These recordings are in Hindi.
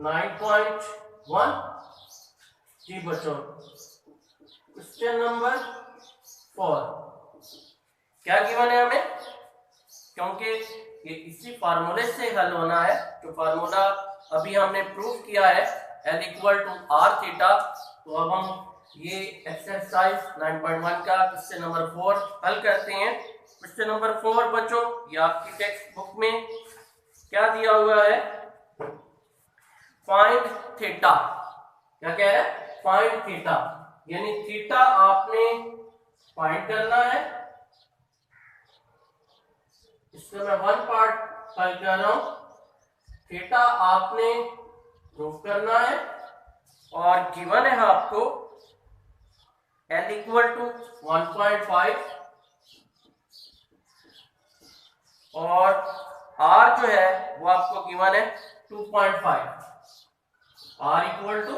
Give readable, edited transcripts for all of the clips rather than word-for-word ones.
9.1। जी बच्चों क्वेश्चन नंबर 4 क्या गिवन है हमें, क्योंकि ये इसी फार्मूले से हल होना है जो फार्मूला अभी हमने प्रूव किया है L equal to R theta. तो अब हम ये एक्सरसाइज 9.1 का क्वेश्चन नंबर 4 हल करते हैं। क्वेश्चन नंबर 4 बच्चों ये आपकी टेक्स्ट बुक में क्या दिया हुआ है, फाइंड थीटा। क्या कह रहा है, फाइंड थीटा, यानी थीटा आपने फाइंड करना है। इसमें मैं वन पार्ट हल कर रहा हूं। थीटा आपने प्रूव करना है और गिवन है आपको L इक्वल टू 1.5 और R जो है वो आपको गिवन है 2.5। R इक्वल टू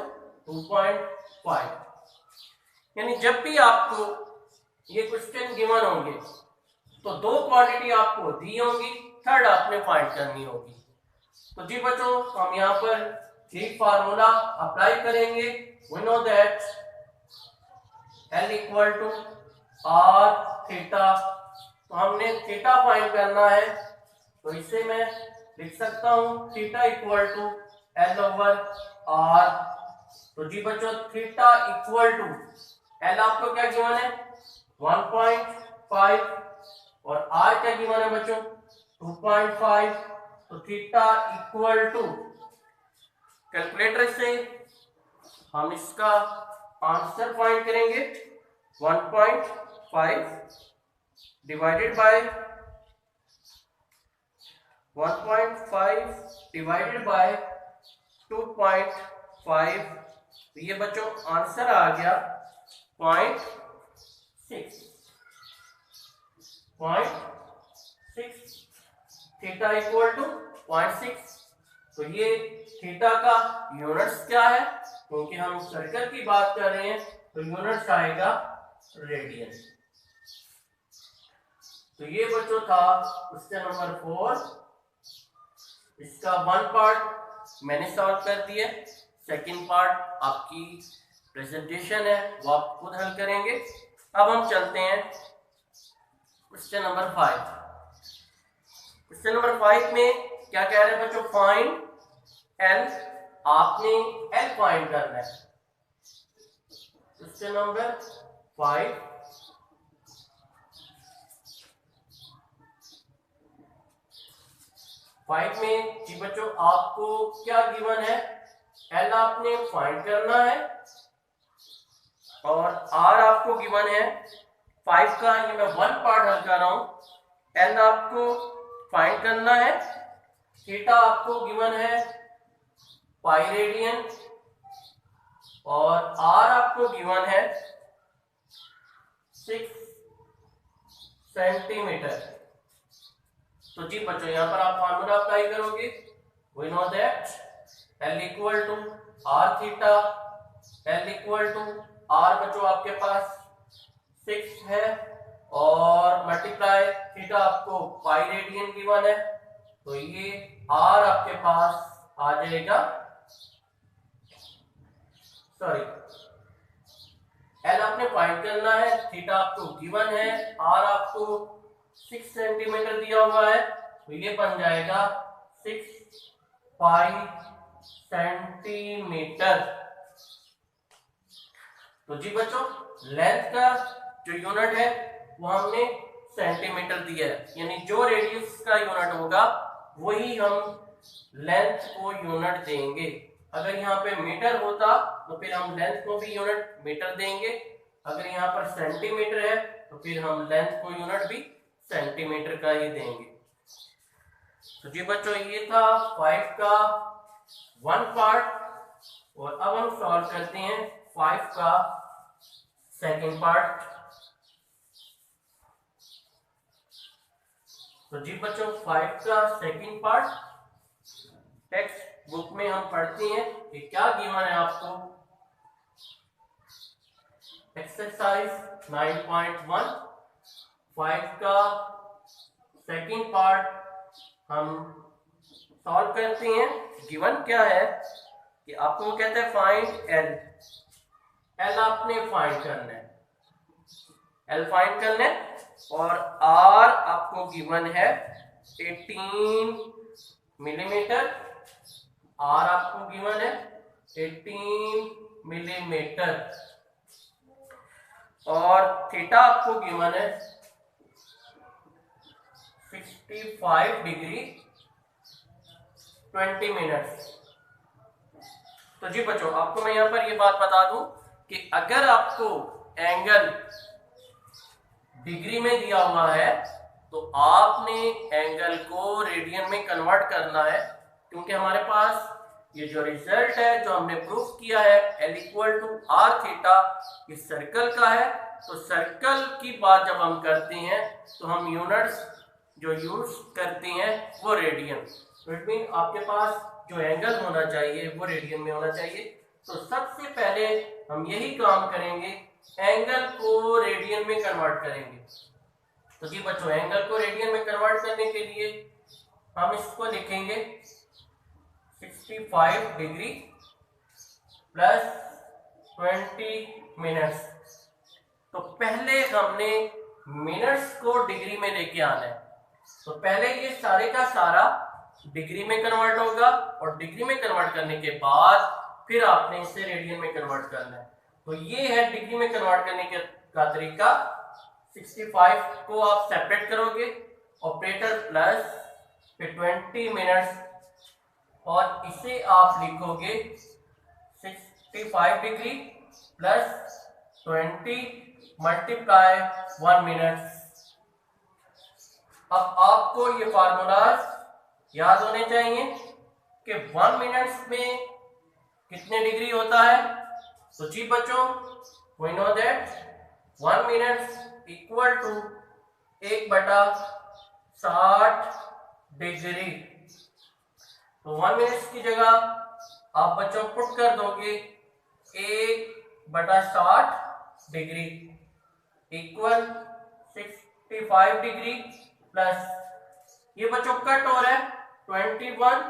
2.5, यानी जब भी आपको ये क्वेश्चन गिवन होंगे तो दो क्वांटिटी आपको दी होंगी, थर्ड आपने फाइंड करनी होगी। तो जी बच्चों हम यहाँ पर एक फार्मूला अप्लाई करेंगे। We know that L equal to R theta. तो हमने थीटा फाइंड करना है, तो इसे मैं लिख सकता हूं theta equal to L over R. तो जी बच्चों थीटा इक्वल टू L आपको क्या गिवन है 1.5 और R क्या गिवन है बच्चों 2.5। तो थीटा इक्वल टू कैलकुलेटर से हम इसका आंसर फाइंड करेंगे 1.5 डिवाइडेड बाय 2.5 तो ये बच्चों आंसर आ गया 0.6। Theta equal to 0.6। तो ये थीटा का यूनिट्स क्या है, क्योंकि हम सर्कल की बात कर रहे हैं तो यूनिट्स आएगा रेडियन। तो ये बच्चों था क्वेश्चन नंबर 4। इसका वन पार्ट मैंने सॉल्व कर दिया, सेकंड पार्ट आपकी प्रेजेंटेशन है वो आप खुद हल करेंगे। अब हम चलते हैं क्वेश्चन नंबर 5। क्वेश्चन नंबर 5 में क्या कह रहे हैं बच्चों, फाइंड L। आपने L फाइंड करना है। क्वेश्चन नंबर 5 में जी बच्चों आपको क्या गिवन है, L आपने फाइंड करना है और R आपको गिवन है 5 का। ये मैं वन पार्ट हल कर रहा हूं। L आपको फाइंड करना है, थीटा आपको गिवन है पाई रेडियन और R आपको गिवन है 6 सेंटीमीटर। तो जी बच्चों यहाँ पर आप फार्मूला अप्लाई करोगे। We know that L equal to R theta. L equal to R बच्चों आपके पास 6 है और मल्टीप्लाई थीटा आपको पाई रेडियन गिवन है, तो ये R आपके पास आ जाएगा, सॉरी L आपने फाइंड करना है, थीटा आपको गिवन है, R आपको 6 सेंटीमीटर दिया हुआ है, तो ये बन जाएगा 6 पाई सेंटीमीटर। तो जी बच्चों लेंथ का जो यूनिट है वो हमने सेंटीमीटर दिया है, यानी जो रेडियस का यूनिट होगा वही हम लेंथ को यूनिट देंगे। अगर यहाँ पे मीटर होता तो फिर हम लेंथ को भी यूनिट मीटर देंगे, अगर यहाँ पर सेंटीमीटर है तो फिर हम लेंथ को यूनिट भी सेंटीमीटर का ही देंगे। तो जी बच्चों ये था 5 का वन पार्ट और अब हम सॉल्व करते हैं 5 का सेकंड पार्ट। तो जी बच्चों 5 का सेकंड पार्ट टेक्स्ट बुक में हम पढ़ते हैं कि क्या गिवन है आपको। एक्सरसाइज 9.1 5 का सेकंड पार्ट हम सॉल्व करते हैं। गिवन क्या है, कि आपको वो कहते हैं फाइंड एल। एल आपने फाइंड करना है, एल फाइंड करना है, और आर आपको गिवन है 18 मिलीमीटर। आर आपको गिवन है 18 मिलीमीटर, और थीटा आपको गिवन है 65 डिग्री 20 मिनट्स। तो जी बच्चों, आपको मैं यहां पर ये बात बता दूं कि अगर आपको एंगल डिग्री में दिया हुआ है तो आपने एंगल को रेडियन में कन्वर्ट करना है, क्योंकि हमारे पास ये जो रिजल्ट है जो हमने प्रूफ किया है L equal to R theta, इस सर्कल का है। तो सर्कल की बात जब हम करते हैं तो हम यूनिट्स जो यूज करते हैं वो रेडियन। तो इट मीन आपके पास जो एंगल होना चाहिए वो रेडियन में होना चाहिए। तो सबसे पहले हम यही काम करेंगे, एंगल को रेडियन में कन्वर्ट करेंगे। तो जी बच्चों, एंगल को रेडियन में कन्वर्ट करने के लिए हम इसको लिखेंगे 65 डिग्री प्लस 20 मिनट्स। तो पहले हमने मिनट्स को डिग्री में लेके आना है। तो पहले ये सारे का सारा डिग्री में कन्वर्ट होगा, और डिग्री में कन्वर्ट करने के बाद फिर आपने इसे रेडियन में कन्वर्ट करना है। तो ये है डिग्री में कन्वर्ट करने का तरीका। 65 को आप सेपरेट करोगे, ऑपरेटर प्लस फिर 20 मिनट्स, और इसे आप लिखोगे 65 डिग्री प्लस 20 मल्टीप्लाई 1 मिनट। अब आपको ये फार्मूलाज याद होने चाहिए कि 1 मिनट्स में कितने डिग्री होता है। तो जी बच्चों, we know that 1 minutes equal to 1/60 degree. तो 1 मिनट्स की जगह आप बच्चों पुट कर दोगे 1/60 डिग्री इक्वल 65 डिग्री प्लस, ये बच्चों कट हो रहा है 21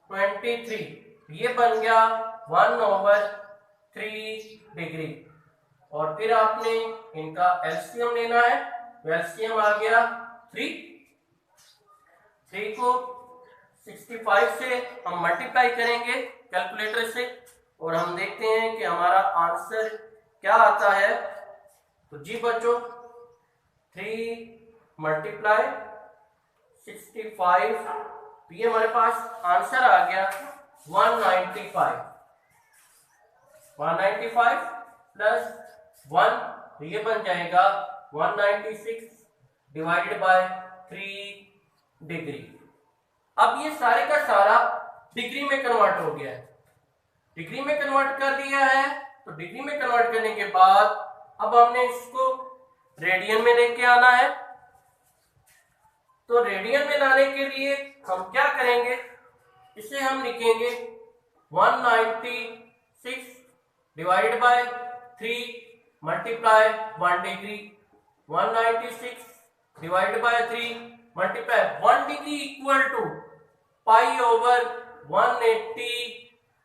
23, ये बन गया 1/3 डिग्री। और फिर आपने इनका एलसीएम लेना है, तो एलसीएम आ गया 3 को 65 से हम मल्टीप्लाई करेंगे कैलकुलेटर से, और हम देखते हैं कि हमारा आंसर क्या आता है। तो जी बच्चों, 3 मल्टीप्लाई 65, तो ये हमारे पास आंसर आ गया 195 प्लस 1, तो ये बन जाएगा 196 डिवाइडेड बाय 3 डिग्री। अब ये सारे का सारा डिग्री में कन्वर्ट हो गया है। डिग्री में कन्वर्ट कर दिया है, तो डिग्री में कन्वर्ट करने के बाद अब हमने इसको रेडियन में लेके आना है। तो रेडियन में लाने के लिए हम क्या करेंगे, इसे हम लिखेंगे 196 divided by 3 multiply 1 degree. 196 divided by 3 multiply 1 degree equal to pi over 180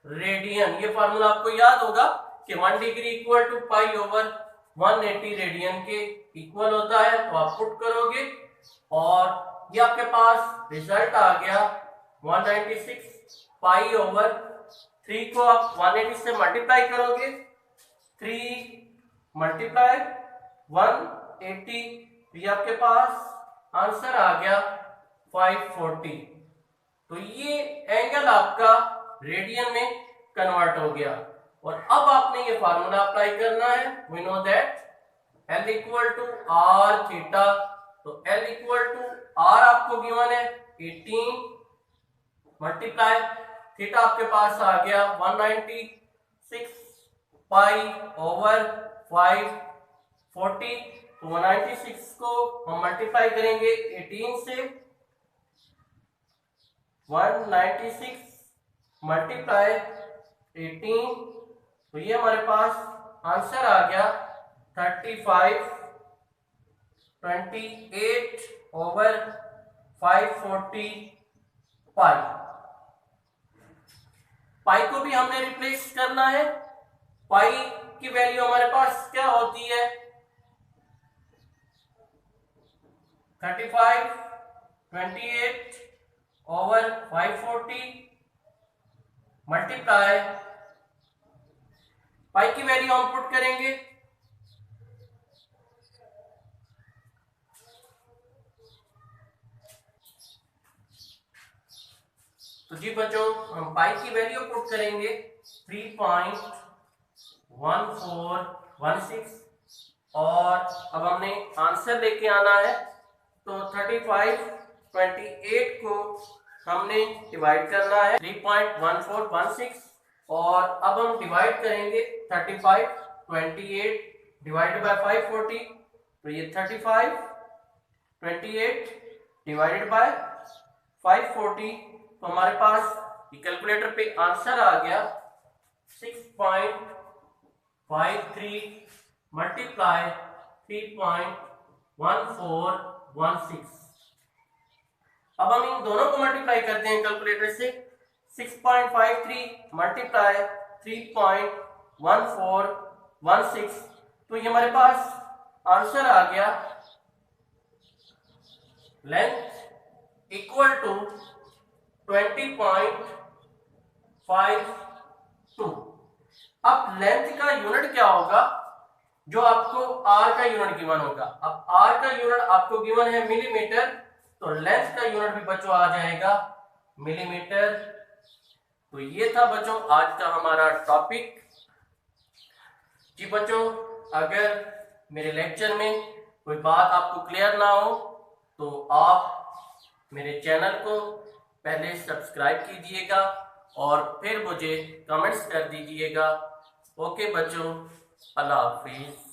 radian. ये फार्मूला आपको याद होगा कि 1 degree equal to pi over 180 radian के इक्वल होता है। तो आप पुट करोगे और ये आपके पास रिजल्ट आ गया 196 पाई ओवर 3 को आप 180 से मल्टीप्लाई करोगे, 3 मल्टीप्लाई 180, ये आपके पास आंसर आ गया 540। तो ये एंगल आपका रेडियन में कन्वर्ट हो गया। और अब आपने ये फार्मूला अप्लाई करना है। We know that L equal to R theta. तो L इक्वल टू आर आपको गिवन है 18 मल्टीप्लाई थीटा आपके पास आ गया 196 पाई ओवर 540। तो 196 को हम मल्टीप्लाई करेंगे 18 से, 196 मल्टीप्लाई 18, तो ये हमारे पास आंसर आ गया 35 28 ओवर 540 पाई। पाई को भी हमने रिप्लेस करना है। पाई की वैल्यू हमारे पास क्या होती है 35 28 ओवर 540 मल्टीप्लाई पाई की वैल्यू हम पुट करेंगे तो जी बच्चों हम पाई की वैल्यू पुट करेंगे 3.1416 और अब हमने आंसर लेके आना है तो 35 28 को हमने डिवाइड करना है 3.1416 और अब हम डिवाइड करेंगे 35 28 डिवाइडेड बाय 540 तो ये 35 28 डिवाइडेड बाय 540 तो हमारे पास कैलकुलेटर पे आंसर आ गया 6.53 मल्टीप्लाई 3.1416। अब हम इन दोनों को मल्टीप्लाई करते हैं कैलकुलेटर से 6.53 मल्टीप्लाई 3.1416 तो ये हमारे पास आंसर आ गया लेंथ इक्वल टू 20.52। अब लेंथ का यूनिट क्या होगा जो आपको आर का यूनिट गिवन होगा। अब आर का यूनिट आपको गिवन है मिलीमीटर तो लेंथ का यूनिट भी बच्चों आ जाएगा मिलीमीटर। तो ये था बच्चों आज का हमारा टॉपिक। जी बच्चों अगर मेरे लेक्चर में कोई बात आपको क्लियर ना हो तो आप मेरे चैनल को पहले सब्सक्राइब कीजिएगा और फिर मुझे कमेंट्स कर दीजिएगा। ओके बच्चों, अल्लाह हाफिज।